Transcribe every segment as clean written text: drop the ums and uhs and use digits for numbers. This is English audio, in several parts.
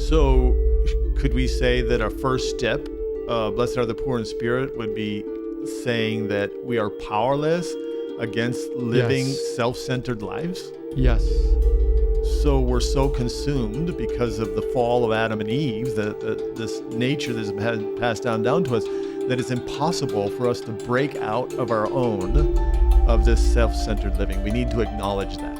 So could we say that our first step, blessed are the poor in spirit, would be saying that we are powerless against living self-centered lives? Yes. So we're so consumed because of the fall of Adam and Eve, this nature that's been passed down to us, that it's impossible for us to break out of our own of this self-centered living. We need to acknowledge that.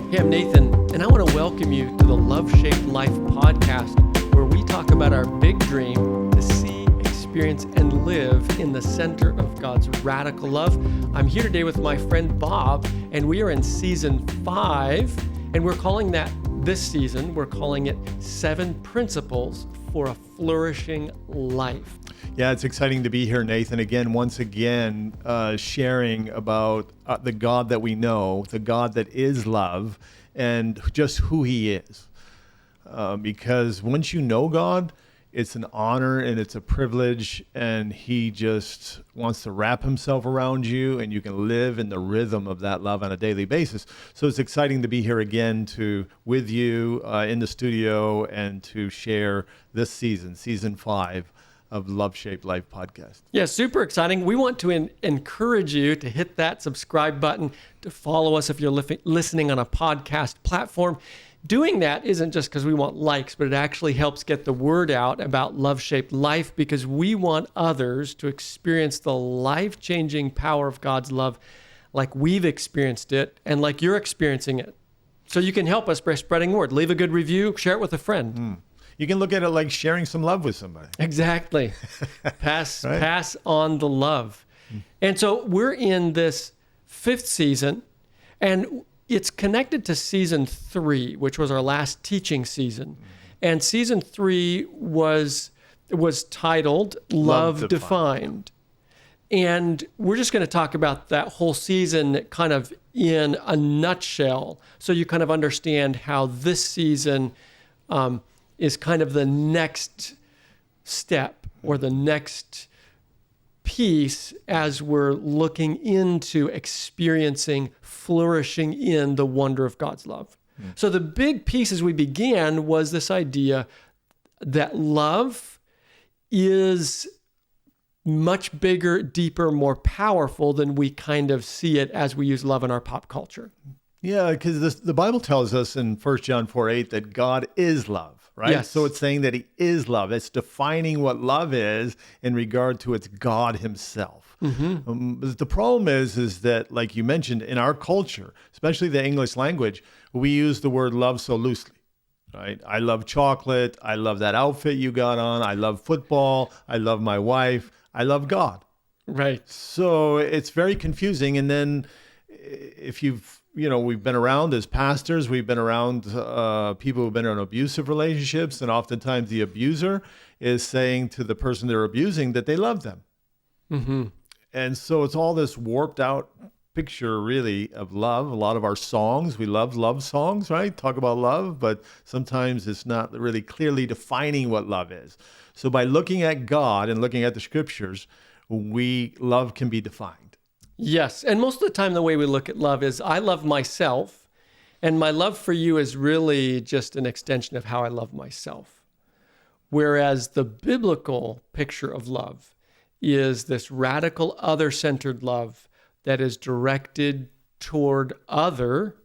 Hey, I'm Nathan, and I want to welcome you to the Love-Shaped Life podcast, where we talk about our big dream to see, experience, and live in the center of God's radical love. I'm here today with my friend Bob, and we are in season 5, and we're calling it 7 Principles for a Flourishing Life. Yeah, it's exciting to be here, Nathan. Once again, sharing about the God that we know, the God that is love, and just who He is. Because once you know God, it's an honor and it's a privilege, and He just wants to wrap Himself around you, and you can live in the rhythm of that love on a daily basis. So it's exciting to be here again with you in the studio and to share this season 5 of Love-Shaped Life podcast. Yeah, super exciting. We want to encourage you to hit that subscribe button, to follow us if you're listening on a podcast platform. Doing that isn't just because we want likes, but it actually helps get the word out about Love-Shaped Life, because we want others to experience the life-changing power of God's love like we've experienced it and like you're experiencing it. So you can help us by spreading word. Leave a good review, share it with a friend. You can look at it like sharing some love with somebody. Exactly. Pass on the love. And so we're in this 5th season, and it's connected to season 3, which was our last teaching season. And season 3 was titled Love Defined. And we're just going to talk about that whole season kind of in a nutshell, so you kind of understand how this season is kind of the next step or the next piece as we're looking into experiencing flourishing in the wonder of God's love. So the big piece as we began was this idea that love is much bigger, deeper, more powerful than we kind of see it as we use love in our pop culture. Yeah, because the Bible tells us in 1 John 4:8 that God is love, right? Yes. So it's saying that He is love. It's defining what love is in regard to its God Himself. But the problem is that, like you mentioned, in our culture, especially the English language, we use the word love so loosely, right? I love chocolate. I love that outfit you got on. I love football. I love my wife. I love God. Right. So it's very confusing. And then if we've been around as pastors, we've been around people who've been in abusive relationships, and oftentimes the abuser is saying to the person they're abusing that they love them. And so it's all this warped out picture, really, of love. A lot of our songs, we love songs, right? Talk about love, but sometimes it's not really clearly defining what love is. So by looking at God and looking at the scriptures, love can be defined. Yes. And most of the time, the way we look at love is I love myself, and my love for you is really just an extension of how I love myself. Whereas the biblical picture of love is this radical other-centered love that is directed toward other,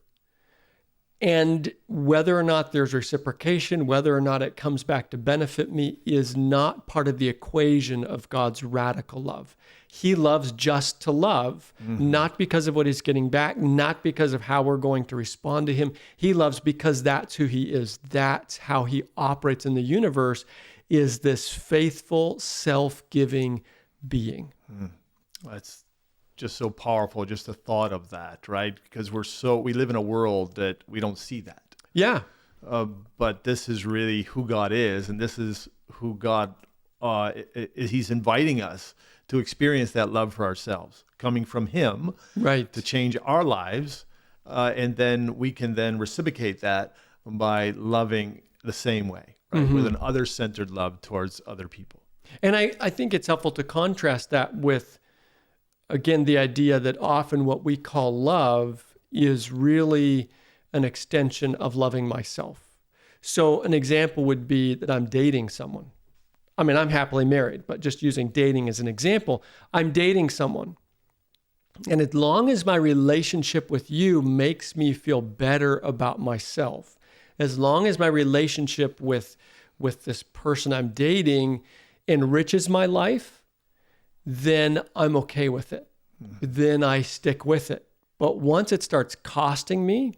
and whether or not there's reciprocation, whether or not it comes back to benefit me, is not part of the equation of God's radical love. He loves just to love, not because of what He's getting back, not because of how we're going to respond to Him. He loves because that's who He is. That's how He operates in the universe, is this faithful, self-giving being. That's just so powerful, just the thought of that, right? Because we live in a world that we don't see that. Yeah. But this is really who God is, and this is who God, He's inviting us to experience that love for ourselves, coming from Him, right, to change our lives, and then we can then reciprocate that by loving the same way, right? With an other-centered love towards other people. And I think it's helpful to contrast that with again, the idea that often what we call love is really an extension of loving myself. So an example would be that I'm dating someone. I mean, I'm happily married, but just using dating as an example, I'm dating someone. And as long as my relationship with you makes me feel better about myself, as long as my relationship with this person I'm dating enriches my life, then I'm okay with it. Then I stick with it. But once it starts costing me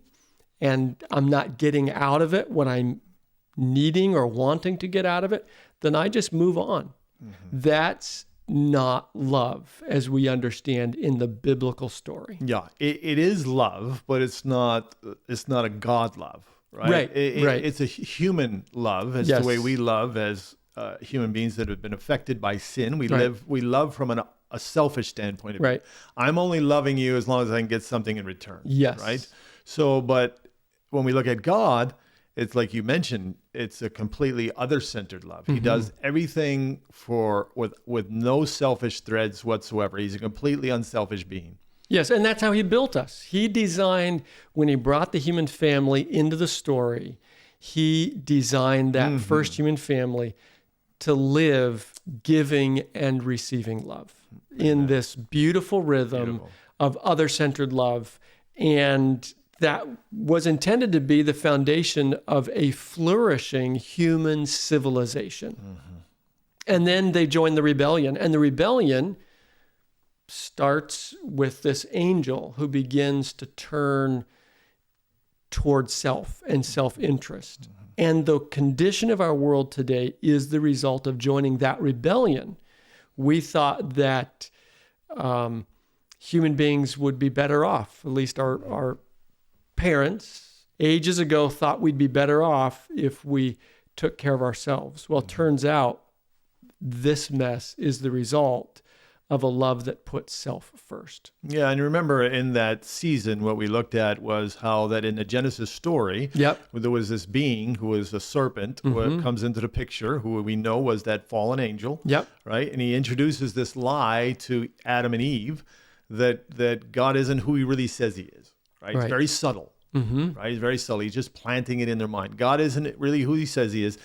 and I'm not getting out of it what I'm needing or wanting to get out of it, then I just move on. That's not love as we understand in the biblical story. Yeah, it is love, but it's not a God love, right? Right. It's a human love, as Yes. the way we love as human beings that have been affected by sin. We Right. love from a selfish standpoint of Right. view. I'm only loving you as long as I can get something in return. Yes. Right. So, but when we look at God, it's like you mentioned, it's a completely other-centered love. He does everything with no selfish threads whatsoever. He's a completely unselfish being. Yes, and that's how he built us. He designed, when he brought the human family into the story, he designed that first human family to live giving and receiving love in this beautiful rhythm of other-centered love. And that was intended to be the foundation of a flourishing human civilization. And then they joined the rebellion. And the rebellion starts with this angel who begins to turn towards self and self-interest. And the condition of our world today is the result of joining that rebellion. We thought that human beings would be better off, at least our parents ages ago thought we'd be better off if we took care of ourselves. Well, it turns out this mess is the result of a love that puts self first. Yeah, and remember in that season, what we looked at was how that in the Genesis story, there was this being who was a serpent who comes into the picture, who we know was that fallen angel, right? And he introduces this lie to Adam and Eve that God isn't who he really says he is, right? It's very subtle, right? He's very subtle. He's just planting it in their mind. God isn't really who he says he is.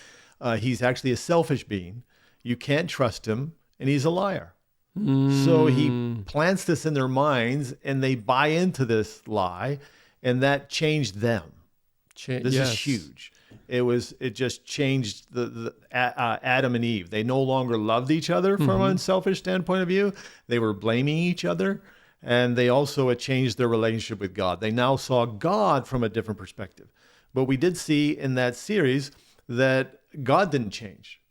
He's actually a selfish being. You can't trust him, and he's a liar. So he plants this in their minds, and they buy into this lie, and that changed them. This is huge. It just changed the Adam and Eve. They no longer loved each other from an unselfish standpoint of view. They were blaming each other, and they also it changed their relationship with God. They now saw God from a different perspective. But we did see in that series that God didn't change.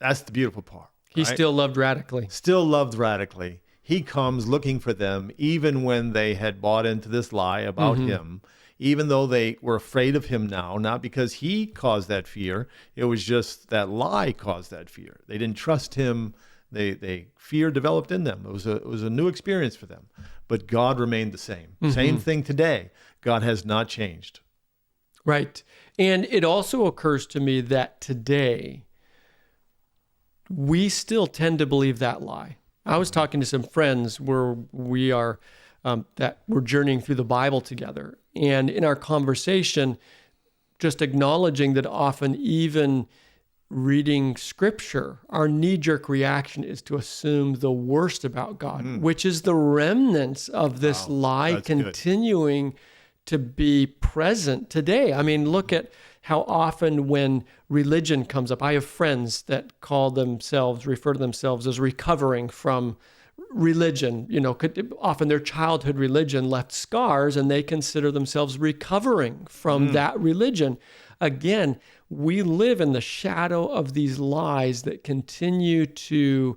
That's the beautiful part. He still loved radically. Still loved radically. He comes looking for them, even when they had bought into this lie about him, even though they were afraid of him now, not because he caused that fear. It was just that lie caused that fear. They didn't trust him. Fear developed in them. It was a new experience for them. But God remained the same. Same thing today. God has not changed. Right. And it also occurs to me that today, we still tend to believe that lie. I was talking to some friends where we are, that we're journeying through the Bible together. And in our conversation, just acknowledging that often even reading scripture, our knee-jerk reaction is to assume the worst about God, which is the remnants of this lie continuing to be present today. I mean, look at how often when religion comes up, I have friends that refer to themselves as recovering from religion. Often their childhood religion left scars and they consider themselves recovering from that religion. Again, we live in the shadow of these lies that continue to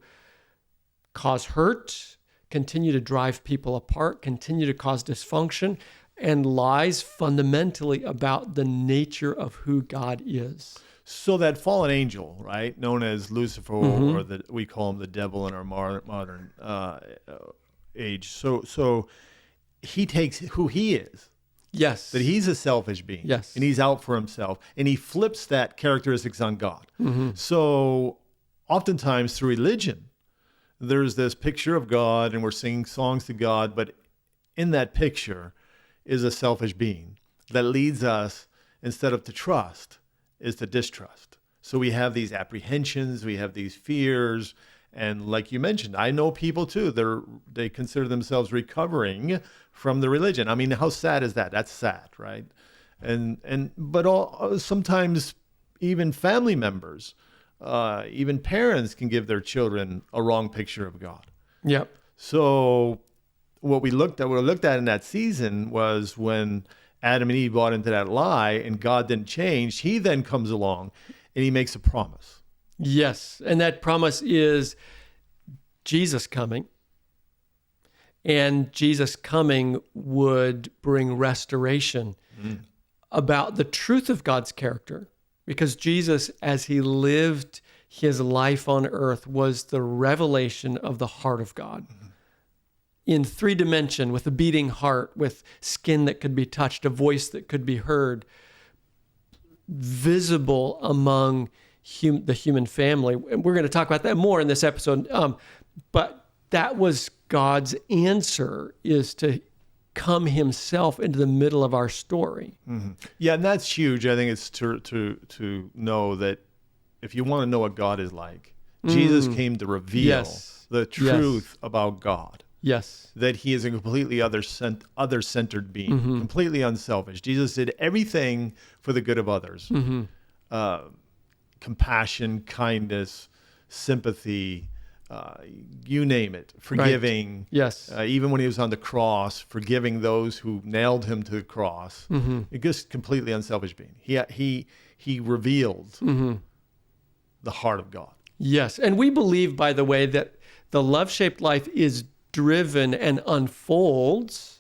cause hurt, continue to drive people apart, continue to cause dysfunction, and lies fundamentally about the nature of who God is. So that fallen angel, right, known as Lucifer, or we call him the devil in our modern age. So he takes who he is. Yes. That he's a selfish being. Yes. And he's out for himself. And he flips that characteristics on God. So oftentimes through religion, there's this picture of God and we're singing songs to God, but in that picture is a selfish being that leads us, instead of to trust, is to distrust. So we have these apprehensions, we have these fears, and like you mentioned, I know people too, they consider themselves recovering from the religion. I mean, how sad is that? That's sad, right? But sometimes even family members, even parents can give their children a wrong picture of God. Yep. So what we looked at in that season was when Adam and Eve bought into that lie and God didn't change. He then comes along and he makes a promise. Yes. And that promise is Jesus coming. And Jesus coming would bring restoration about the truth of God's character. Because Jesus, as he lived his life on earth, was the revelation of the heart of God. In 3-dimension, with a beating heart, with skin that could be touched, a voice that could be heard, visible among the human family. And we're going to talk about that more in this episode. But that was God's answer, is to come himself into the middle of our story. Mm-hmm. Yeah, and that's huge. I think it's to know that if you want to know what God is like, Jesus came to reveal the truth about God. Yes. That he is a completely other-centered being, completely unselfish. Jesus did everything for the good of others. Compassion, kindness, sympathy, you name it, forgiving. Right. Yes. Even when he was on the cross, forgiving those who nailed him to the cross. Just completely unselfish being. He revealed the heart of God. Yes. And we believe, by the way, that the love-shaped life is driven and unfolds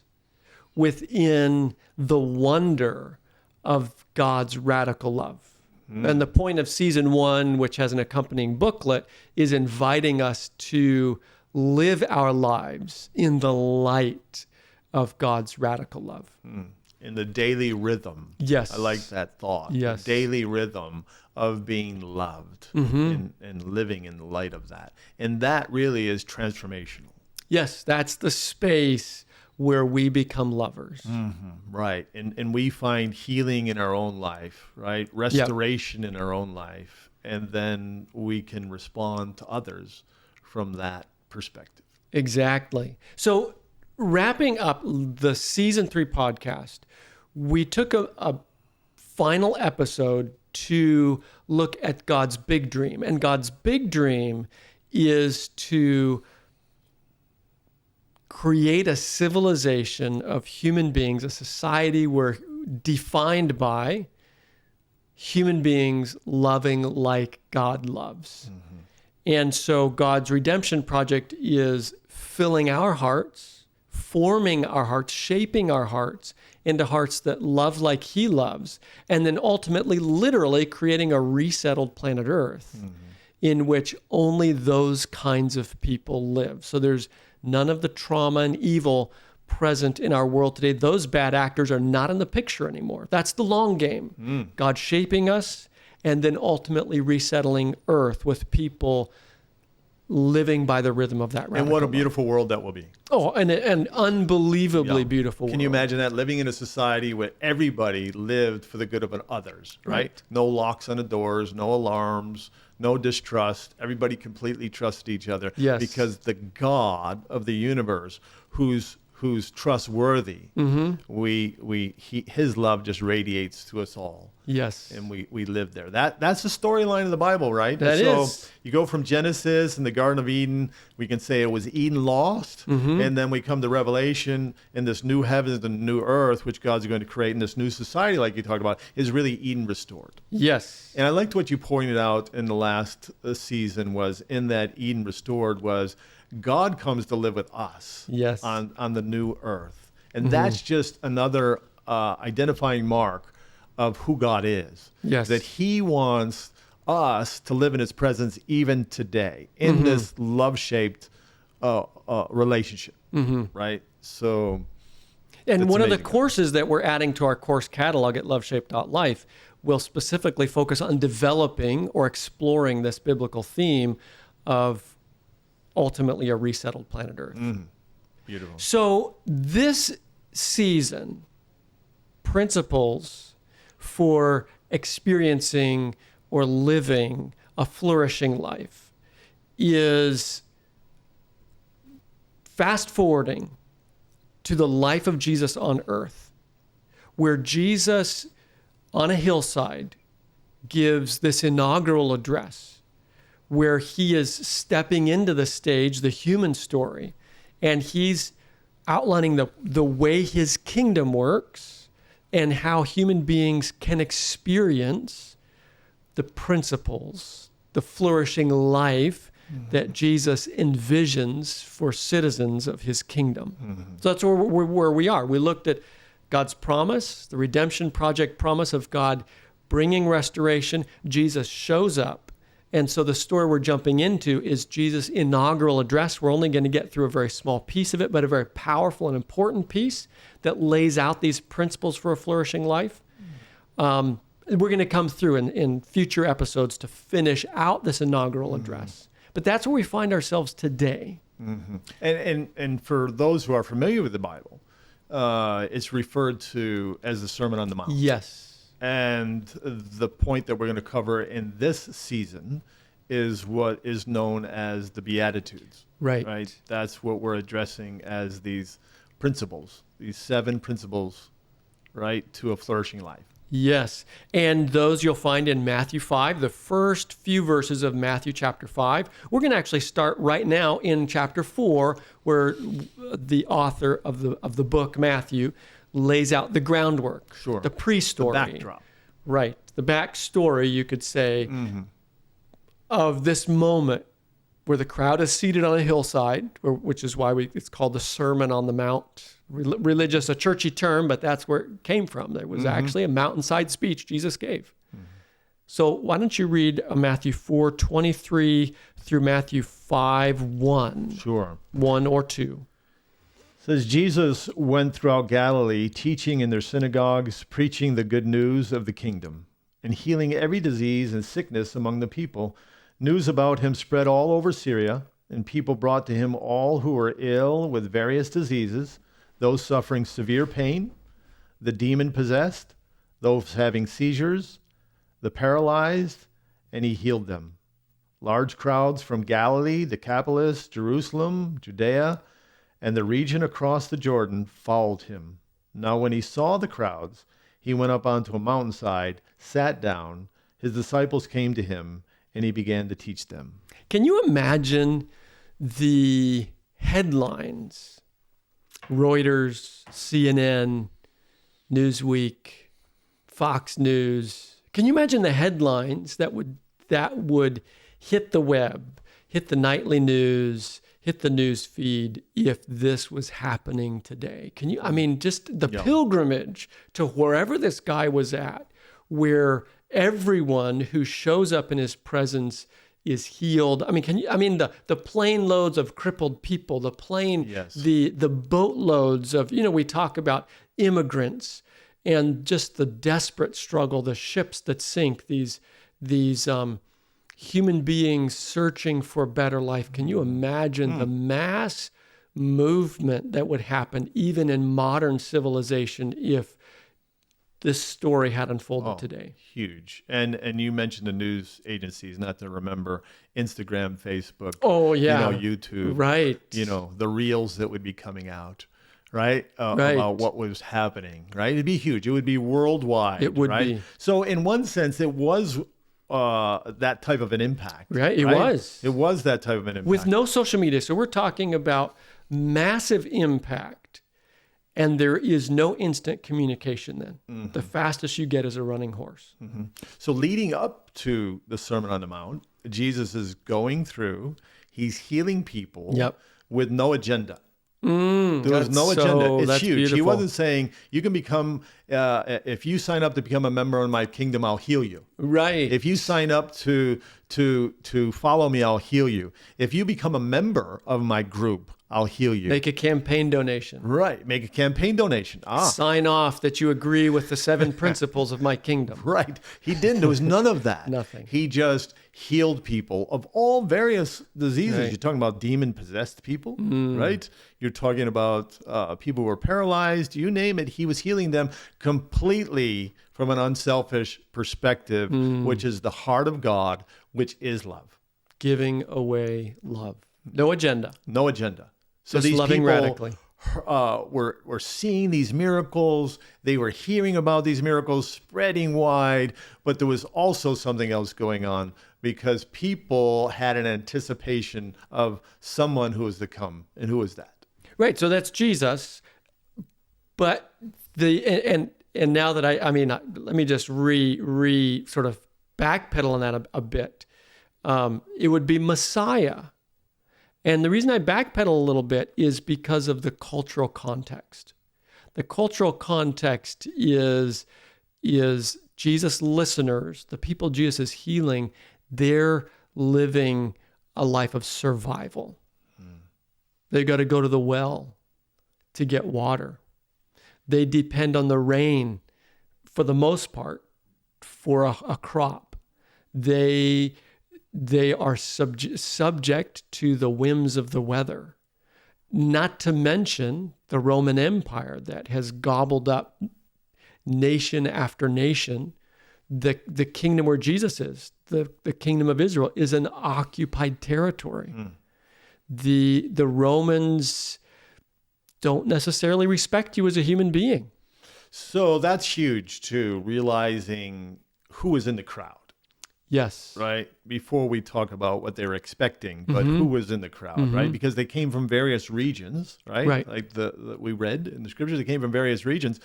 within the wonder of God's radical love. And the point of season 1, which has an accompanying booklet, is inviting us to live our lives in the light of God's radical love. In the daily rhythm. Yes. I like that thought. Yes. The daily rhythm of being loved and living in the light of that. And that really is transformational. Yes, that's the space where we become lovers. Right. And we find healing in our own life, right? Restoration in our own life. And then we can respond to others from that perspective. Exactly. So wrapping up the season 3 podcast, we took a final episode to look at God's big dream. And God's big dream is to create a civilization of human beings, a society where defined by human beings loving like God loves. And so God's redemption project is filling our hearts, forming our hearts, shaping our hearts into hearts that love like he loves, and then ultimately, literally creating a resettled planet Earth in which only those kinds of people live. So there's none of the trauma and evil present in our world today. Those bad actors are not in the picture anymore. That's the long game. God shaping us and then ultimately resettling Earth with people living by the rhythm of that radical And what a love. beautiful world that will be. Oh, and an unbelievably beautiful world. Can you imagine that? Living in a society where everybody lived for the good of others, right? No locks on the doors, no alarms, no distrust. Everybody completely trusted each other. Yes. Because the God of the universe, who's trustworthy, his love just radiates to us all. Yes. And we live there. That's the storyline of the Bible, right? That is. So you go from Genesis and the Garden of Eden, we can say it was Eden lost, and then we come to Revelation, and this new heavens and new earth, which God's going to create, and this new society, like you talked about, is really Eden restored. Yes. And I liked what you pointed out in the last season was in that Eden restored was God comes to live with us on the new earth. And that's just another identifying mark of who God is. Yes. That he wants us to live in his presence even today in this love-shaped relationship, right? So, and one of the amazing. courses that we're adding to our course catalog at loveshaped.life will specifically focus on developing or exploring this biblical theme of ultimately a resettled planet Earth. Beautiful. So this season, principles for experiencing or living a flourishing life is fast forwarding to the life of Jesus on earth, where Jesus on a hillside gives this inaugural address where he is stepping into the stage, the human story, and he's outlining the way his kingdom works and how human beings can experience the principles, the flourishing life that Jesus envisions for citizens of his kingdom. So that's where we are. We looked at God's promise, the redemption project promise of God bringing restoration. Jesus shows up. And so the story we're jumping into is Jesus' inaugural address. We're only going to get through a very small piece of it, but a very powerful and important piece that lays out these principles for a flourishing life. We're going to come through in future episodes to finish out this inaugural address. But that's where we find ourselves today. And for those who are familiar with the Bible, it's referred to as the Sermon on the Mount. Yes. And the point that we're going to cover in this season is what is known as the Beatitudes. Right. That's what we're addressing as these principles, these 7 principles, right, to a flourishing life. Yes. And those you'll find in Matthew 5, the first few verses of Matthew chapter 5. We're going to actually start right now in chapter 4, where the author of the book, Matthew, lays out the groundwork, the pre-story. The backdrop. Right. The backstory, you could say, of this moment where the crowd is seated on a hillside, which is why it's called the Sermon on the Mount. Religious, a churchy term, but that's where it came from. There was actually a mountainside speech Jesus gave. So why don't you read Matthew 4:23 through Matthew 5:1? Sure. 1 or 2. It says, Jesus went throughout Galilee, teaching in their synagogues, preaching the good news of the kingdom, and healing every disease and sickness among the people. News about him spread all over Syria, and people brought to him all who were ill with various diseases, those suffering severe pain, the demon-possessed, those having seizures, the paralyzed, and he healed them. Large crowds from Galilee, Decapolis, Jerusalem, Judea, and the region across the Jordan followed him. Now when he saw the crowds, he went up onto a mountainside, sat down. His disciples came to him, and he began to teach them. Can you imagine the headlines? Reuters, CNN, Newsweek, Fox News. Can you imagine the headlines that would hit the web, hit the nightly news, hit the news feed if this was happening today? Can you, just the pilgrimage to wherever this guy was at, where everyone who shows up in his presence is healed. The plane loads of crippled people, the boatloads of, we talk about immigrants and just the desperate struggle, the ships that sink, these human beings searching for a better life. Can you imagine the mass movement that would happen even in modern civilization if this story had unfolded today? Huge. And you mentioned the news agencies, not to remember Instagram, Facebook, YouTube, right? The reels that would be coming out, right? About what was happening, right? It'd be huge. It would be worldwide. It would be. So in one sense, it was that type of an impact. Right? It was. It was that type of an impact. With no social media. So we're talking about massive impact. And there is no instant communication then. The fastest you get is a running horse. So leading up to the Sermon on the Mount, Jesus is going through, he's healing people with no agenda. There was no agenda. It's huge. Beautiful. He wasn't saying, you can become, if you sign up to become a member of my kingdom, I'll heal you. Right. If you sign up to follow me, I'll heal you. If you become a member of my group, I'll heal you. Make a campaign donation. Right. Make a campaign donation. Sign off that you agree with the 7 principles of my kingdom. Right. He didn't. There was none of that. Nothing. He just healed people of all various diseases. Right. You're talking about demon-possessed people, right? You're talking about people who were paralyzed. You name it. He was healing them completely from an unselfish perspective, which is the heart of God, which is love. Giving away love. No agenda. No agenda. So Just these loving people radically. were seeing these miracles. They were hearing about these miracles spreading wide, but there was also something else going on because people had an anticipation of someone who was to come. And who was that? Right. So that's Jesus. But and now that let me just sort of backpedal on that a bit. It would be Messiah. And the reason I backpedal a little bit is because of the cultural context. The cultural context is Jesus' listeners, the people Jesus is healing, they're living a life of survival. They've got to go to the well to get water. They depend on the rain, for the most part, for a crop. They are subject to the whims of the weather, not to mention the Roman Empire that has gobbled up nation after nation. The kingdom where Jesus is, the kingdom of Israel, is an occupied territory. The Romans don't necessarily respect you as a human being. So that's huge too, realizing who was in the crowd. Yes. Right. Before we talk about what they were expecting, but who was in the crowd, right? Because they came from various regions, right? Right. Like the we read in the scriptures, they came from various regions,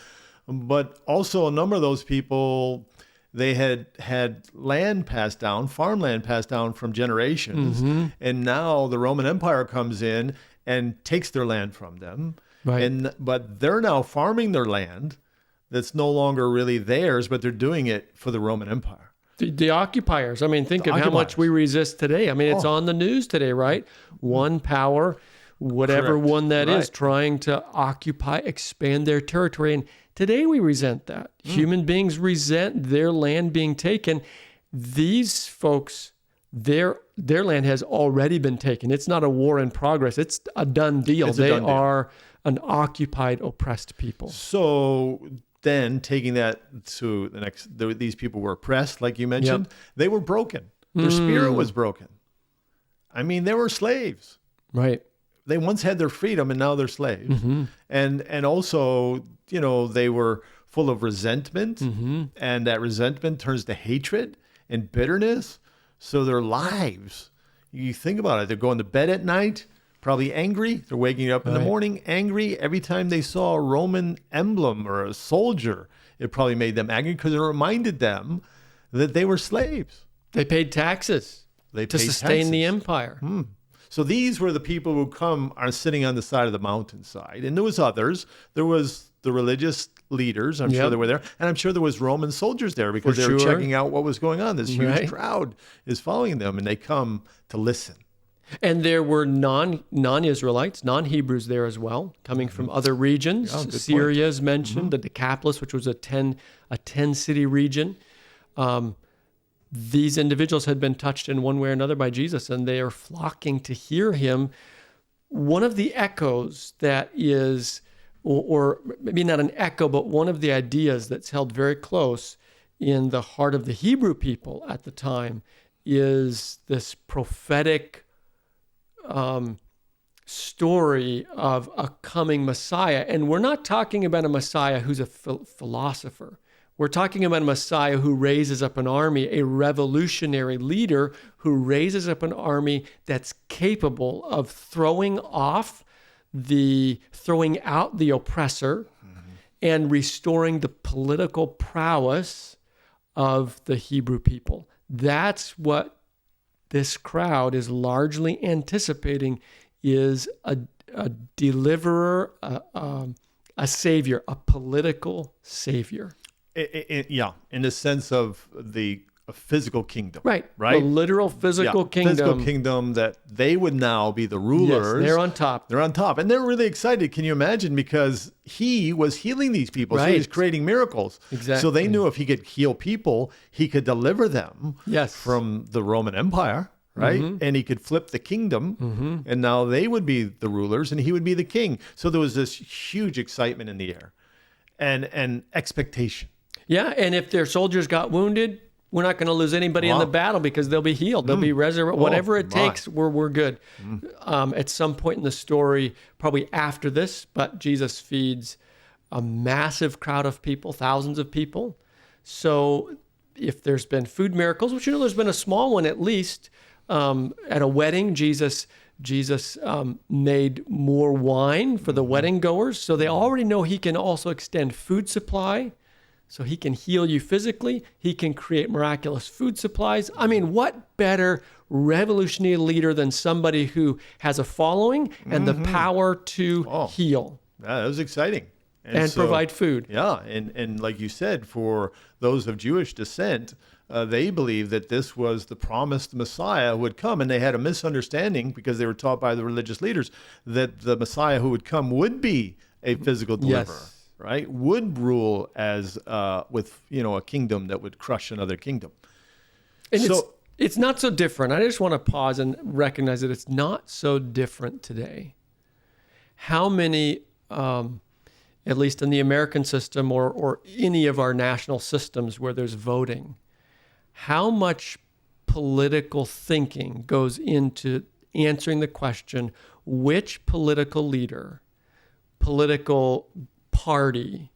but also a number of those people, they had land passed down, farmland passed down from generations, and now the Roman Empire comes in and takes their land from them, Right. But they're now farming their land that's no longer really theirs, but they're doing it for the Roman Empire. The occupiers. I mean, think of how much we resist today. I mean, it's on the news today, right? One power, whatever Correct. one that is, Right. trying to occupy, expand their territory. And today we resent that. Human beings resent their land being taken. These folks, their land has already been taken. It's not a war in progress. It's a done deal. It's a They done deal. are an occupied, oppressed people. So then taking that to the next, these people were oppressed, like you mentioned. They were broken. Their spirit was broken. I mean, they were slaves. Right. They once had their freedom and now they're slaves. And also, they were full of resentment, and that resentment turns to hatred and bitterness. So their lives, you think about it, they're going to bed at night, probably angry. They're waking up in the morning angry. Every time they saw a Roman emblem or a soldier, it probably made them angry because it reminded them that they were slaves. They paid taxes to sustain the empire. So these were the people who are sitting on the side of the mountainside. And there was others. There was the religious leaders. I'm sure they were there. And I'm sure there was Roman soldiers there because they were checking out what was going on. This huge crowd is following them, and they come to listen. And there were non-Israelites, non-Hebrews there as well, coming from other regions. Syria is mentioned, the Decapolis, which was a 10-city region. These individuals had been touched in one way or another by Jesus, and they are flocking to hear him. One of the echoes that is, or maybe not an echo, but one of the ideas that's held very close in the heart of the Hebrew people at the time is this prophetic story of a coming Messiah. And we're not talking about a Messiah who's a philosopher. We're talking about a Messiah who raises up an army, a revolutionary leader who raises up an army that's capable of throwing out the oppressor and restoring the political prowess of the Hebrew people. That's what this crowd is largely anticipating, is a deliverer, a savior, a political savior. In the sense of the a physical kingdom. Right. Right. The literal physical kingdom. Physical kingdom that they would now be the rulers. Yes, they're on top. They're on top. And they're really excited. Can you imagine? Because he was healing these people. So he was creating miracles. Exactly. So they knew if he could heal people, he could deliver them from the Roman Empire. Right. Mm-hmm. And he could flip the kingdom. And now they would be the rulers and he would be the king. So there was this huge excitement in the air and expectation. Yeah. And if their soldiers got wounded, we're not going to lose anybody in the battle because they'll be healed. They'll be resurrected. Whatever it takes, we're good. At some point in the story, probably after this, but Jesus feeds a massive crowd of people, thousands of people. So if there's been food miracles, which there's been a small one at least, at a wedding, Jesus made more wine for the wedding goers. So they already know he can also extend food supply. So he can heal you physically. He can create miraculous food supplies. I mean, what better revolutionary leader than somebody who has a following and the power to heal? Yeah, that was exciting. And so, provide food. Yeah, and like you said, for those of Jewish descent, they believed that this was the promised Messiah who would come. And they had a misunderstanding because they were taught by the religious leaders that the Messiah who would come would be a physical deliverer. Yes. Right, would rule as with a kingdom that would crush another kingdom. And so it's not so different. I just want to pause and recognize that it's not so different today. How many, at least in the American system or any of our national systems where there's voting, how much political thinking goes into answering the question, which political leader, political party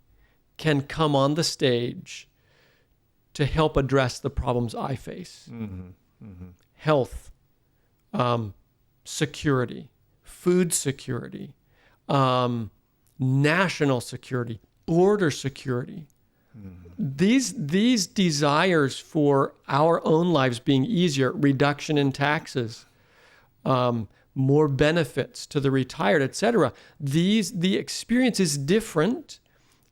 can come on the stage to help address the problems I face. Health, security, food security, national security, border security. These desires for our own lives being easier, reduction in taxes, more benefits to the retired, etc. The experience is different,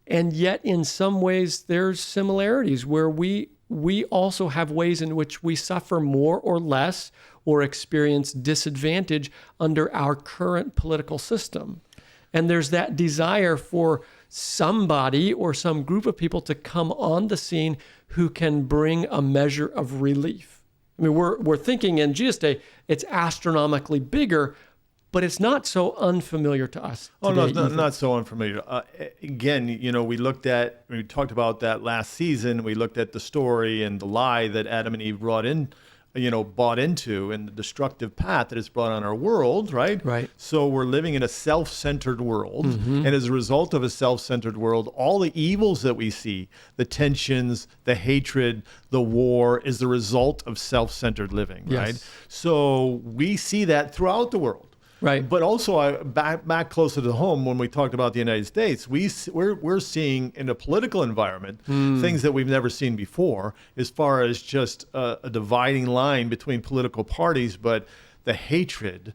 and yet in some ways there's similarities where we also have ways in which we suffer more or less or experience disadvantage under our current political system. And there's that desire for somebody or some group of people to come on the scene who can bring a measure of relief. I mean, we're thinking in Jesus' day, it's astronomically bigger, but it's not so unfamiliar to us today. Oh, no, not so unfamiliar. Again, we talked about that last season. We looked at the story and the lie that Adam and Eve bought into, and the destructive path that it's brought on our world, right? Right. So we're living in a self-centered world. And as a result of a self-centered world, all the evils that we see, the tensions, the hatred, the war, is the result of self-centered living, right? So we see that throughout the world. Right. But also, back closer to home, when we talked about the United States, we're seeing in a political environment things that we've never seen before, as far as just a dividing line between political parties. But the hatred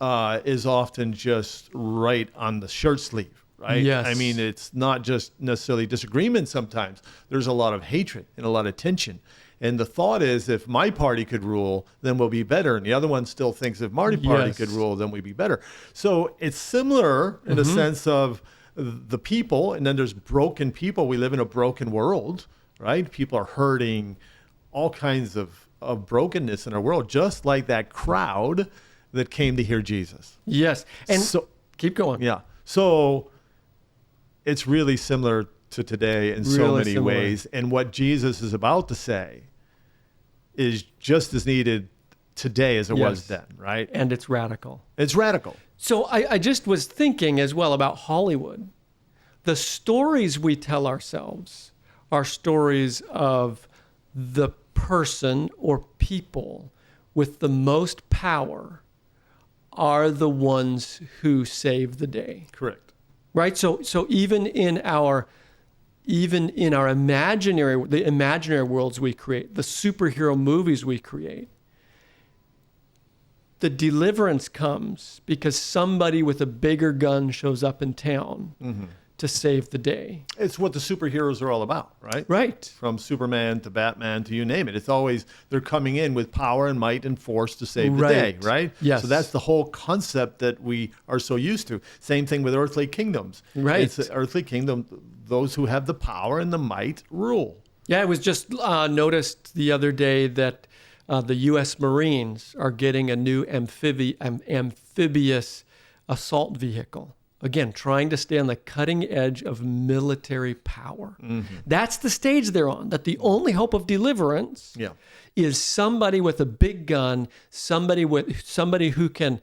is often just right on the shirt sleeve, right? Yes. I mean, it's not just necessarily disagreement sometimes. There's a lot of hatred and a lot of tension. And the thought is, if my party could rule, then we'll be better. And the other one still thinks if Marty's party could rule, then we'd be better. So it's similar in the sense of the people, and then there's broken people. We live in a broken world, right? People are hurting, all kinds of brokenness in our world, just like that crowd that came to hear Jesus. Yes. And so keep going. Yeah. So it's really similar to today in so many ways. And what Jesus is about to say is just as needed today as it was then, right? And it's radical. It's radical. So I just was thinking as well about Hollywood. The stories we tell ourselves are stories of the person or people with the most power are the ones who save the day. Correct. Right? So even in our imaginary worlds we create, the superhero movies we create, the deliverance comes because somebody with a bigger gun shows up in town to save the day. It's what the superheroes are all about, right? Right. From Superman to Batman to you name it. It's always they're coming in with power and might and force to save the day, right? Yes. So that's the whole concept that we are so used to. Same thing with earthly kingdoms. Right. It's the earthly kingdom, those who have the power and the might rule. Yeah, I was just noticed the other day that the U.S. Marines are getting a new amphibious assault vehicle. Again, trying to stay on the cutting edge of military power. Mm-hmm. That's the stage they're on, that the only hope of deliverance is somebody with a big gun, somebody who can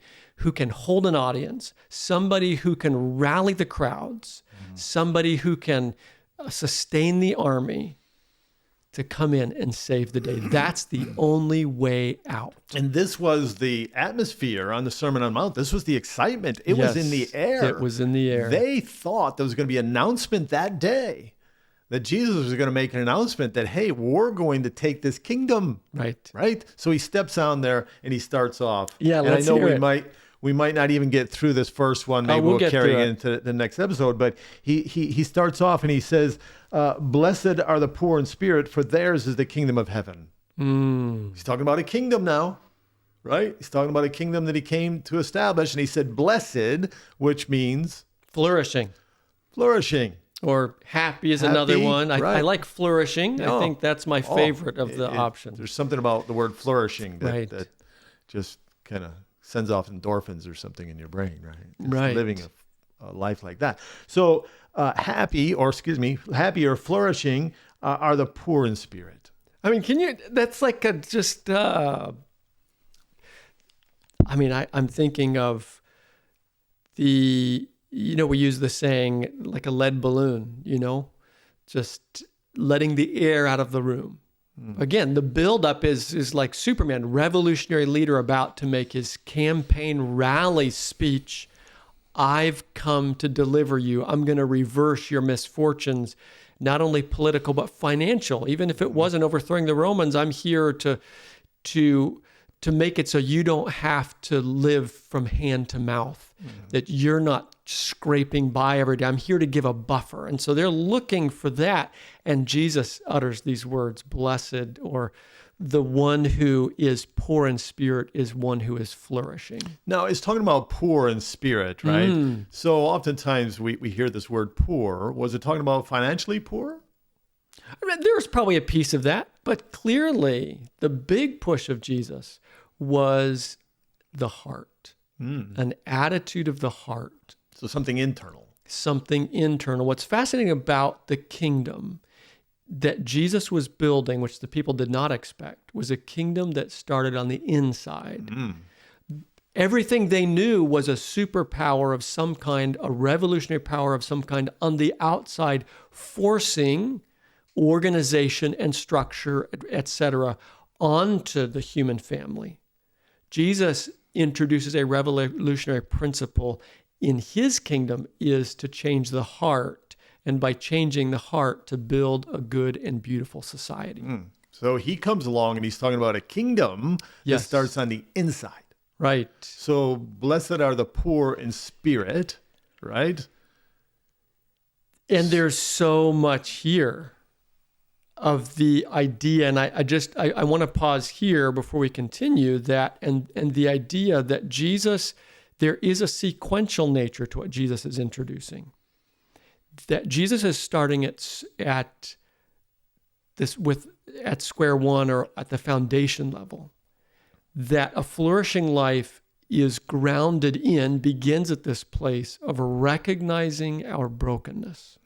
hold an audience, somebody who can rally the crowds, somebody who can sustain the army to come in and save the day. That's the only way out. And this was the atmosphere on the Sermon on the Mount. This was the excitement. It was in the air. It was in the air. They thought there was going to be an announcement that day, that Jesus was going to make an announcement that, hey, we're going to take this kingdom. Right? So he steps on there and he starts off. Yeah, and let's I know hear we might not even get through this first one. Maybe we'll carry it into the next episode. But he starts off and he says, blessed are the poor in spirit, for theirs is the kingdom of heaven. He's talking about a kingdom now, right? He's talking about a kingdom that he came to establish. And he said, blessed, which means? Flourishing. Or happy is another one. I like flourishing. I think that's my favorite of the options. There's something about the word flourishing that just kind of sends off endorphins or something in your brain, right? Just living a life like that. So happy or flourishing are the poor in spirit. I mean, that's like I'm thinking of we use the saying like a lead balloon, just letting the air out of the room. Again, the buildup is like Superman, revolutionary leader about to make his campaign rally speech. I've come to deliver you. I'm going to reverse your misfortunes, not only political, but financial. Even if it wasn't overthrowing the Romans, I'm here to make it so you don't have to live from hand to mouth, that you're not scraping by every day. I'm here to give a buffer. And so they're looking for that. And Jesus utters these words, blessed, or the one who is poor in spirit is one who is flourishing. Now, it's talking about poor in spirit, right? So oftentimes we hear this word poor. Was it talking about financially poor? I mean, there's probably a piece of that, but clearly the big push of Jesus was the heart, an attitude of the heart. So something internal. What's fascinating about the kingdom that Jesus was building, which the people did not expect, was a kingdom that started on the inside. Everything they knew was a superpower of some kind, a revolutionary power of some kind on the outside, forcing organization and structure, etc., onto the human family. Jesus introduces a revolutionary principle in his kingdom is to change the heart, and by changing the heart, to build a good and beautiful society. So he comes along and he's talking about a kingdom that starts on the inside. Right. So blessed are the poor in spirit, right? And there's so much here of the idea, and I want to pause here before we continue that, and the idea that Jesus, there is a sequential nature to what Jesus is introducing. That Jesus is starting at square one or at the foundation level. That a flourishing life is begins at this place of recognizing our brokenness.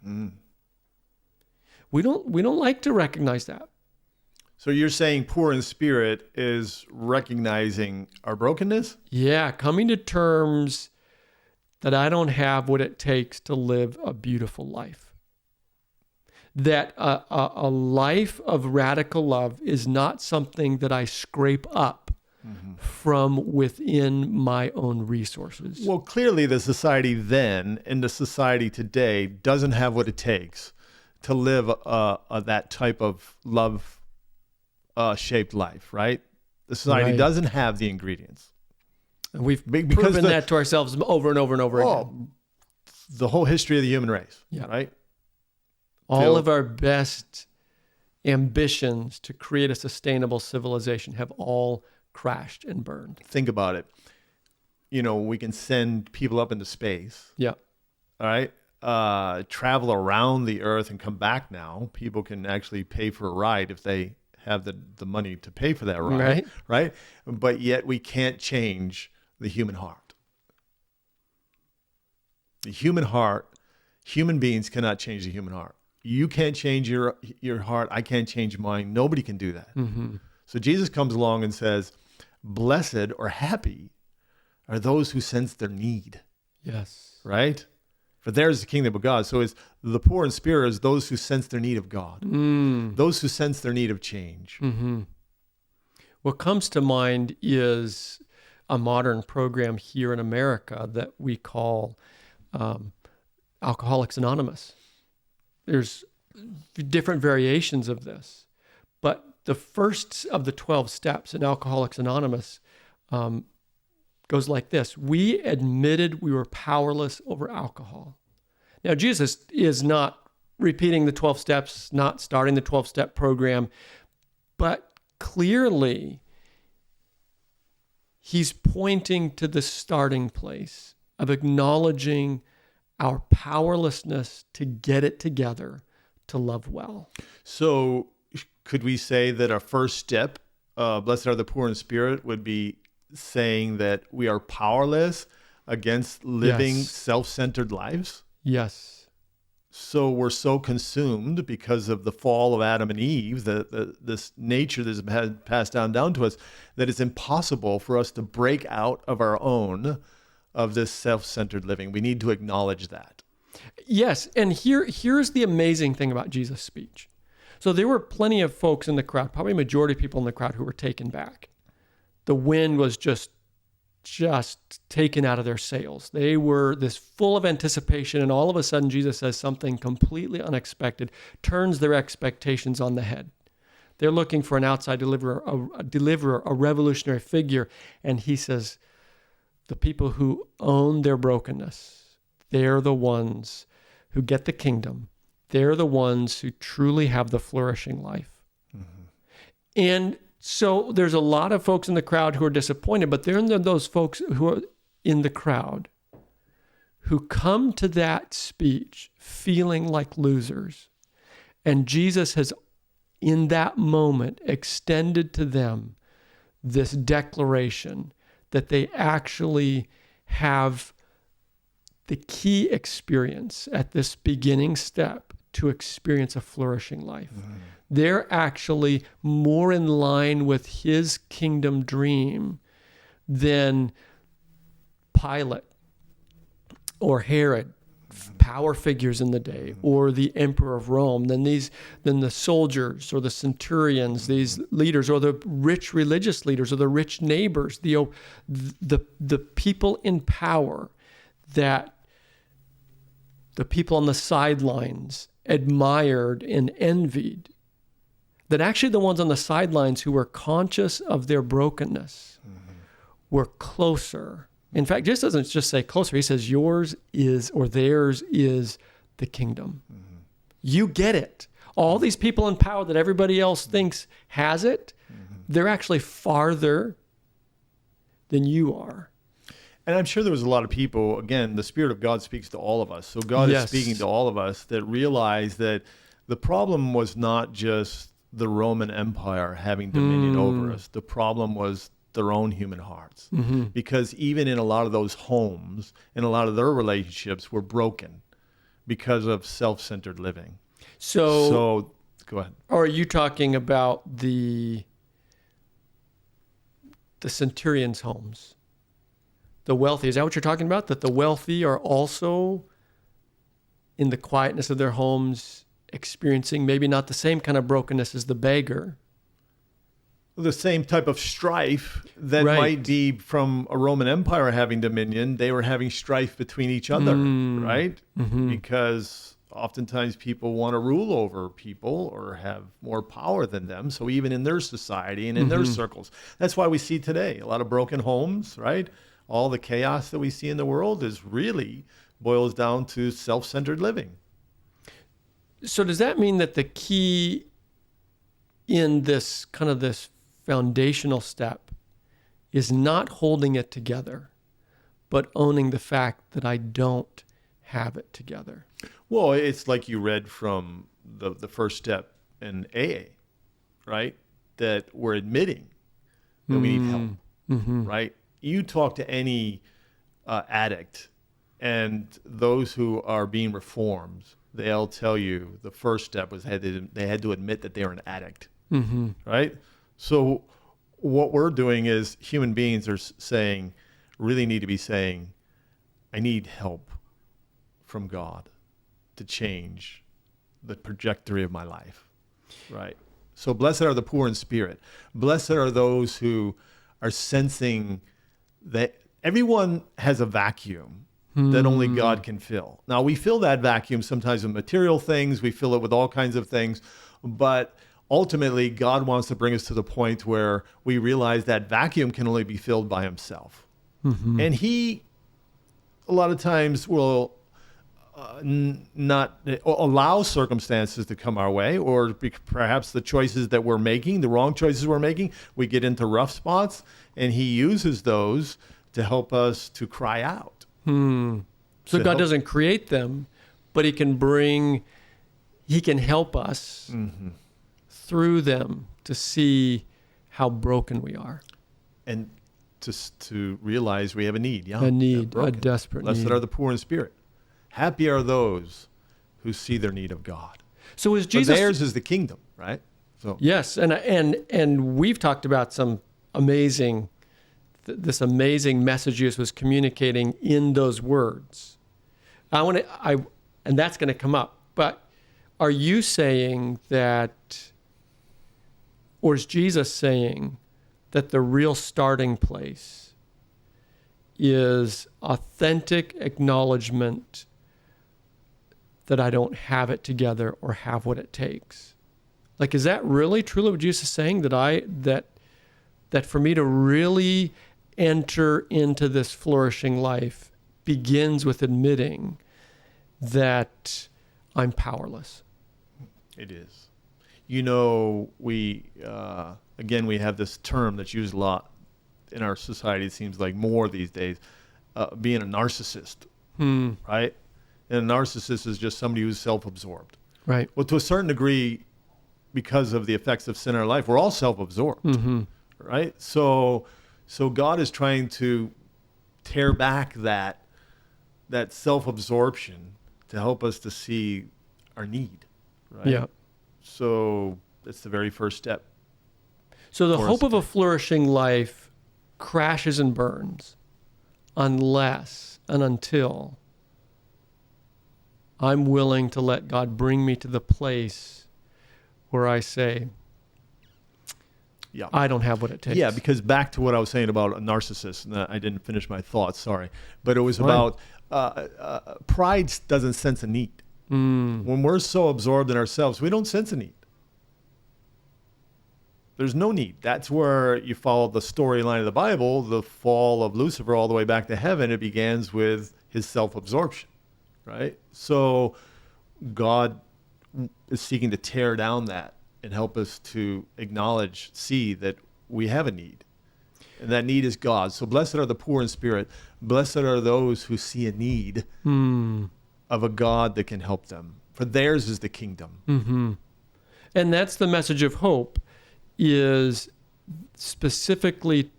We don't like to recognize that. So you're saying poor in spirit is recognizing our brokenness? Yeah, coming to terms that I don't have what it takes to live a beautiful life. That a life of radical love is not something that I scrape up from within my own resources. Well, clearly the society then and the society today doesn't have what it takes to live that type of love shaped life, right? The society doesn't have the ingredients. And we've proven that to ourselves over and over and over again. the whole history of the human race, right? All of our best ambitions to create a sustainable civilization have all crashed and burned. Think about it. We can send people up into space. Yeah. All right. Travel around the earth and come back now. People can actually pay for a ride if they have the money to pay for that ride. Right. But yet we can't change the human heart. The human heart, human beings cannot change the human heart. You can't change your heart. I can't change mine. Nobody can do that. Mm-hmm. So Jesus comes along and says, blessed or happy are those who sense their need. Yes. Right? For theirs is the kingdom of God. So it's the poor in spirit is those who sense their need of God. Those who sense their need of change. Mm-hmm. What comes to mind is a modern program here in America that we call Alcoholics Anonymous. There's different variations of this, but the first of the 12 steps in Alcoholics Anonymous goes like this. We admitted we were powerless over alcohol. Now, Jesus is not repeating the 12 steps, not starting the 12-step program, but clearly he's pointing to the starting place of acknowledging our powerlessness to get it together, to love well. So could we say that our first step, blessed are the poor in spirit, would be saying that we are powerless against living self-centered lives? Yes. So we're so consumed because of the fall of Adam and Eve, this nature that's been passed down to us, that it's impossible for us to break out of our own of this self-centered living. We need to acknowledge that. Yes, and here's the amazing thing about Jesus' speech. So there were plenty of folks in the crowd, probably a majority of people in the crowd who were taken back. The wind was just taken out of their sails. They were this full of anticipation, and all of a sudden Jesus says something completely unexpected, turns their expectations on the head. They're looking for an outside deliverer, a revolutionary figure, and he says, the people who own their brokenness, they're the ones who get the kingdom. They're the ones who truly have the flourishing life. Mm-hmm. And so there's a lot of folks in the crowd who are disappointed, but there are those folks who are in the crowd who come to that speech feeling like losers. And Jesus has, in that moment, extended to them this declaration that they actually have the key experience at this beginning step to experience a flourishing life. Mm-hmm. They're actually more in line with his kingdom dream than Pilate or Herod, power figures in the day, or the emperor of Rome, than the soldiers or the centurions, these leaders, or the rich religious leaders, or the rich neighbors, the people in power that the people on the sidelines admired and envied. That actually the ones on the sidelines who were conscious of their brokenness were closer. In fact, Jesus doesn't just say closer. He says yours is, or theirs is, the kingdom. Mm-hmm. You get it. All these people in power that everybody else thinks has it, they're actually farther than you are. And I'm sure there was a lot of people, again, the Spirit of God speaks to all of us. So God is speaking to all of us that realize that the problem was not just the Roman Empire having dominion over us. The problem was their own human hearts. Mm-hmm. Because even in a lot of those homes and a lot of their relationships were broken because of self-centered living. So go ahead. Or are you talking about the centurion's homes? The wealthy, is that what you're talking about? That the wealthy are also in the quietness of their homes experiencing maybe not the same kind of brokenness as the beggar. The same type of strife that might be from a Roman Empire having dominion. They were having strife between each other, right? Mm-hmm. Because oftentimes people want to rule over people or have more power than them. So even in their society and in their circles, that's why we see today a lot of broken homes, right? All the chaos that we see in the world is really boils down to self-centered living. So does that mean that the key in this kind of this foundational step is not holding it together, but owning the fact that I don't have it together? Well, it's like you read from the first step in AA, right? That we're admitting that we need help, right? You talk to any addict, and those who are being reformed, they'll tell you the first step was they had to admit that they're an addict, right? So what we're doing is human beings are saying, really need to be saying, I need help from God to change the trajectory of my life, right? So blessed are the poor in spirit. Blessed are those who are sensing that everyone has a vacuum that only God can fill. Now, we fill that vacuum sometimes with material things. We fill it with all kinds of things. But ultimately, God wants to bring us to the point where we realize that vacuum can only be filled by himself. And he, a lot of times, will not allow circumstances to come our way, or perhaps the choices that we're making, the wrong choices we're making, we get into rough spots, and he uses those to help us to cry out. So God doesn't create them, but he can help us through them to see how broken we are. And to realize we have a need. Yeah, a need, a desperate need. Blessed are the poor in spirit. Happy are those who see their need of God. So is Jesus... But theirs is the kingdom, right? So yes, and we've talked about some amazing... this amazing message Jesus was communicating in those words. And that's going to come up. But are you saying that, or is Jesus saying that the real starting place is authentic acknowledgement that I don't have it together or have what it takes? Like, is that really truly what Jesus is saying, that for me to really enter into this flourishing life begins with admitting that I'm powerless? It is. You know, we have this term that's used a lot in our society. It seems like more these days, being a narcissist, right? And a narcissist is just somebody who's self-absorbed. Right. Well, to a certain degree, because of the effects of sin in our life, we're all self-absorbed, right? So God is trying to tear back that self-absorption to help us to see our need, right? Yeah. So that's the very first step. So the hope of a flourishing life crashes and burns unless and until I'm willing to let God bring me to the place where I say, I don't have what it takes. Yeah, because back to what I was saying about a narcissist, and I didn't finish my thoughts, sorry. But it was about pride doesn't sense a need. When we're so absorbed in ourselves, we don't sense a need. There's no need. That's where you follow the storyline of the Bible, the fall of Lucifer all the way back to heaven. It begins with his self-absorption, right? So God is seeking to tear down that and help us to acknowledge, see that we have a need. And that need is God. So blessed are the poor in spirit. Blessed are those who see a need of a God that can help them. For theirs is the kingdom. And that's the message of hope, is specifically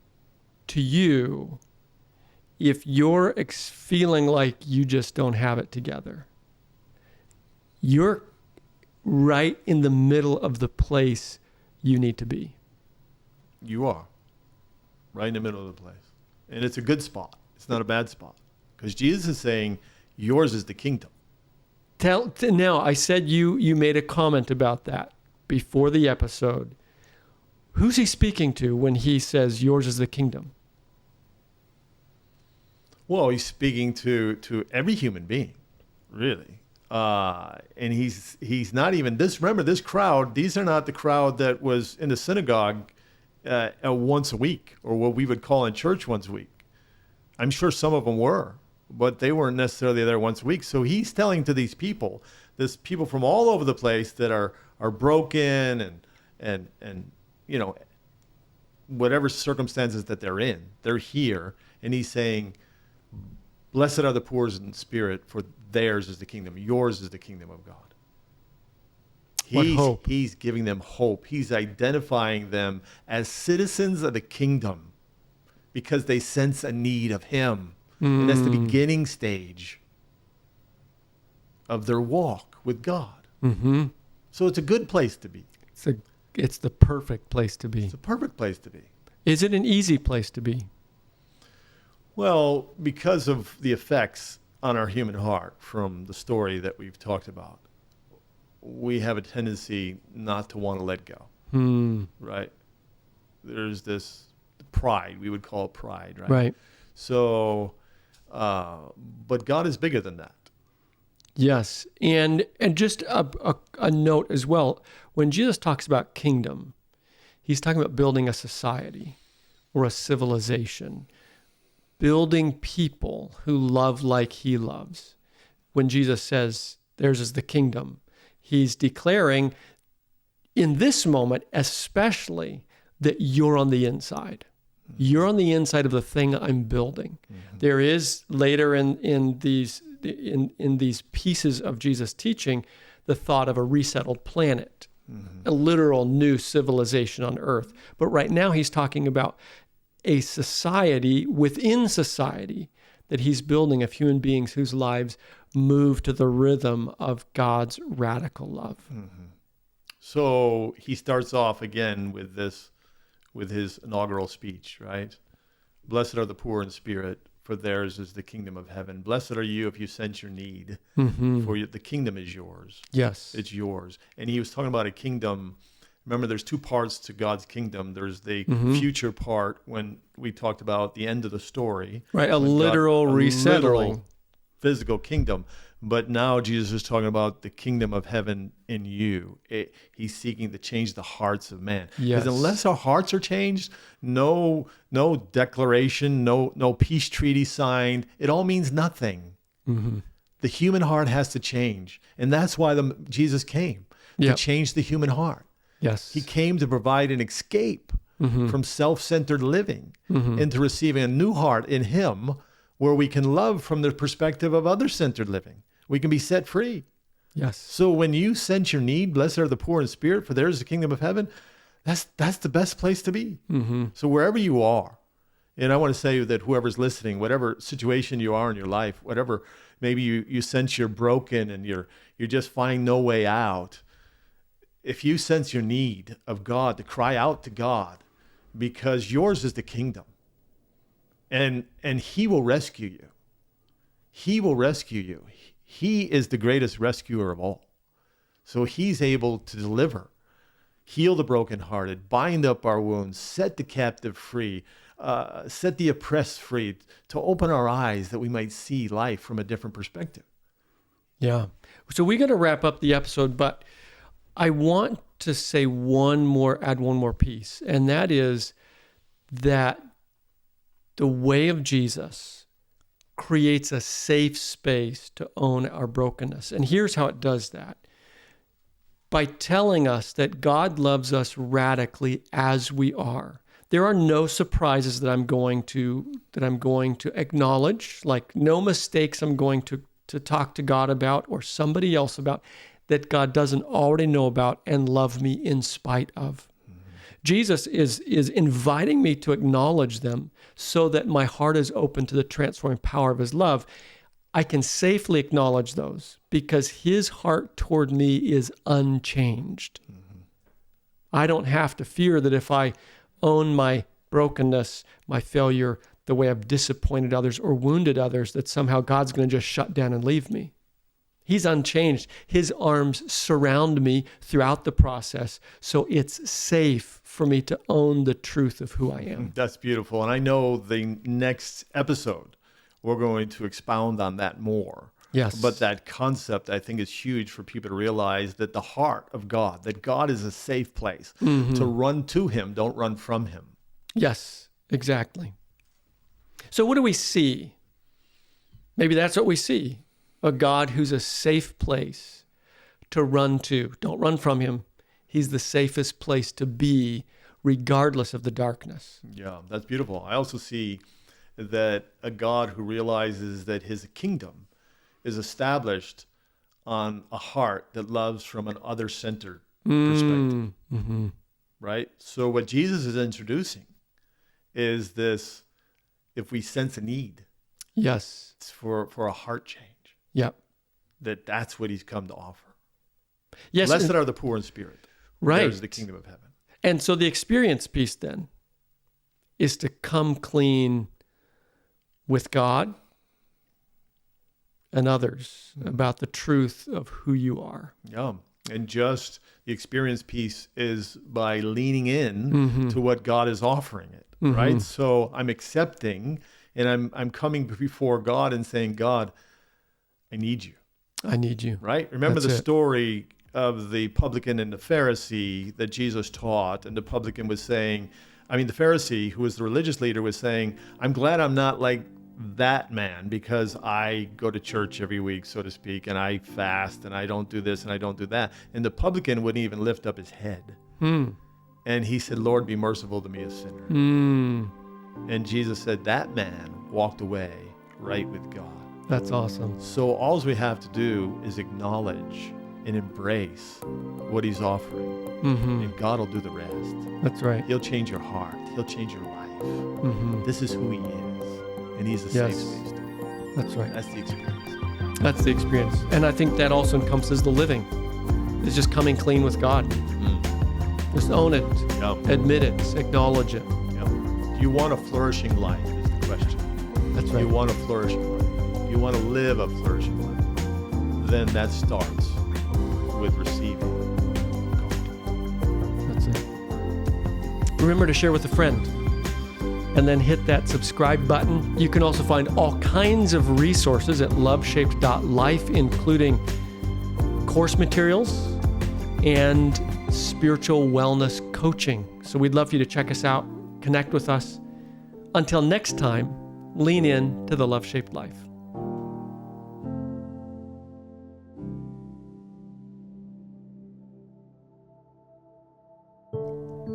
to you if you're feeling like you just don't have it together. You're right in the middle of the place you need to be. You are. Right in the middle of the place. And it's a good spot. It's not a bad spot. Because Jesus is saying, yours is the kingdom. Now, I said you made a comment about that before the episode. Who's he speaking to when he says, yours is the kingdom? Well, he's speaking to every human being, really. And he's not even this. Remember, this crowd, these are not the crowd that was in the synagogue once a week, or what we would call in church once a week. I'm sure some of them were, but they weren't necessarily there once a week. So he's telling to these people, this people from all over the place that are broken and you know, whatever circumstances that they're in, they're here. And he's saying, blessed are the poor in spirit, for theirs is the kingdom. Yours is the kingdom of God. What hope? He's giving them hope. He's identifying them as citizens of the kingdom because they sense a need of him. And that's the beginning stage of their walk with God. Mm-hmm. So it's a good place to be. It's the perfect place to be. It's a perfect place to be. Is it an easy place to be? Well, because of the effects on our human heart from the story that we've talked about, we have a tendency not to want to let go, right? There's this pride, we would call it pride, right? Right. So, but God is bigger than that. Yes. And just a note as well, when Jesus talks about kingdom, he's talking about building a society or a civilization, building people who love like he loves. When Jesus says, theirs is the kingdom, he's declaring in this moment, especially, that you're on the inside. You're on the inside of the thing I'm building. Mm-hmm. There is later in these pieces of Jesus' teaching, the thought of a resettled planet, a literal new civilization on earth. But right now he's talking about a society within society that he's building of human beings whose lives move to the rhythm of God's radical love. Mm-hmm. So he starts off again with his inaugural speech, right? Blessed are the poor in spirit, for theirs is the kingdom of heaven. Blessed are you if you sense your need, for the kingdom is yours. Yes. It's yours. And he was talking about a kingdom. Remember, there's two parts to God's kingdom. There's the future part when we talked about the end of the story. Right, a literal resettling. Literal physical kingdom. But now Jesus is talking about the kingdom of heaven in you. He's seeking to change the hearts of man. Yes. Because unless our hearts are changed, no declaration, no peace treaty signed, it all means nothing. Mm-hmm. The human heart has to change. And that's why Jesus came, to change the human heart. Yes. He came to provide an escape from self-centered living into receiving a new heart in him where we can love from the perspective of other-centered living. We can be set free. Yes. So when you sense your need, blessed are the poor in spirit, for theirs is the kingdom of heaven, that's the best place to be. Mm-hmm. So wherever you are, and I want to say that whoever's listening, whatever situation you are in your life, whatever, maybe you sense you're broken and you're just finding no way out, if you sense your need of God, to cry out to God, because yours is the kingdom. And he will rescue you. He will rescue you. He is the greatest rescuer of all. So he's able to deliver, heal the brokenhearted, bind up our wounds, set the captive free, set the oppressed free, to open our eyes that we might see life from a different perspective. Yeah. So we got to wrap up the episode, but I want to say add one more piece, and that is that the way of Jesus creates a safe space to own our brokenness. And here's how it does that. By telling us that God loves us radically as we are. There are no surprises that I'm going to acknowledge, like no mistakes I'm going to talk to God about or somebody else about that God doesn't already know about and love me in spite of. Jesus is inviting me to acknowledge them so that my heart is open to the transforming power of his love. I can safely acknowledge those because his heart toward me is unchanged. Mm-hmm. I don't have to fear that if I own my brokenness, my failure, the way I've disappointed others or wounded others, that somehow God's going to just shut down and leave me. He's unchanged. His arms surround me throughout the process, so it's safe for me to own the truth of who I am. That's beautiful. And I know the next episode, we're going to expound on that more. Yes. But that concept, I think, is huge for people to realize that the heart of God, that God is a safe place to run to him, don't run from him. Yes, exactly. So what do we see Maybe that's what we see. A God who's a safe place to run to. Don't run from him. He's the safest place to be, regardless of the darkness. Yeah, that's beautiful. I also see that a God who realizes that his kingdom is established on a heart that loves from an other-centered perspective, right? So what Jesus is introducing is this, if we sense a need, yes, it's for a heart change, yep, that's what he's come to offer. Yes, Blessed are the poor in spirit. Right. There's the kingdom of heaven. And so the experience piece then is to come clean with God and others about the truth of who you are. Yeah. And just the experience piece is by leaning in to what God is offering it, right? So I'm accepting and I'm coming before God and saying, God, I need you. I need you. Right? Remember That's the it. story of the publican and the Pharisee that Jesus taught, and the publican was saying, the Pharisee, who was the religious leader, was saying, I'm glad I'm not like that man because I go to church every week, so to speak, and I fast and I don't do this and I don't do that. And the publican wouldn't even lift up his head. And he said, Lord, be merciful to me, a sinner. And Jesus said, that man walked away right with God. That's awesome. So all we have to do is acknowledge and embrace what he's offering. And God will do the rest. That's right. He'll change your heart. He'll change your life. This is who he is. And he's a safe space to be. That's right. That's the experience. That's the experience. And I think that also encompasses the living. It's just coming clean with God. Just own it. Yep. Admit it. Acknowledge it. Yep. Do you want a flourishing life is the question. That's Do right. you want a flourishing life? Do you want to live a flourishing life? Then that starts with receiving God. That's it. Remember to share with a friend and then hit that subscribe button. You can also find all kinds of resources at loveshaped.life, including course materials and spiritual wellness coaching. So we'd love for you to check us out, connect with us. Until next time, lean in to the love-shaped life.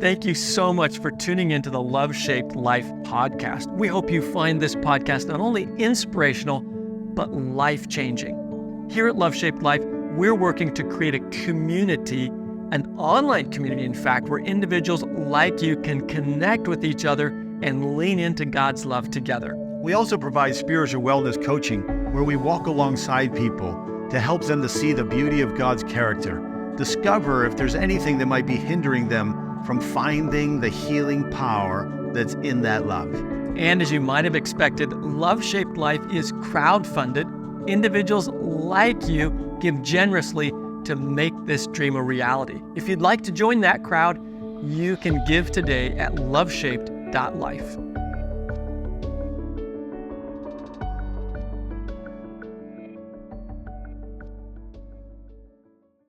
Thank you so much for tuning into the Love-Shaped Life podcast. We hope you find this podcast not only inspirational, but life-changing. Here at Love-Shaped Life, we're working to create a community, an online community, in fact, where individuals like you can connect with each other and lean into God's love together. We also provide spiritual wellness coaching where we walk alongside people to help them to see the beauty of God's character, discover if there's anything that might be hindering them from finding the healing power that's in that love. And as you might have expected, Love-Shaped Life is crowdfunded. Individuals like you give generously to make this dream a reality. If you'd like to join that crowd, you can give today at loveshaped.life.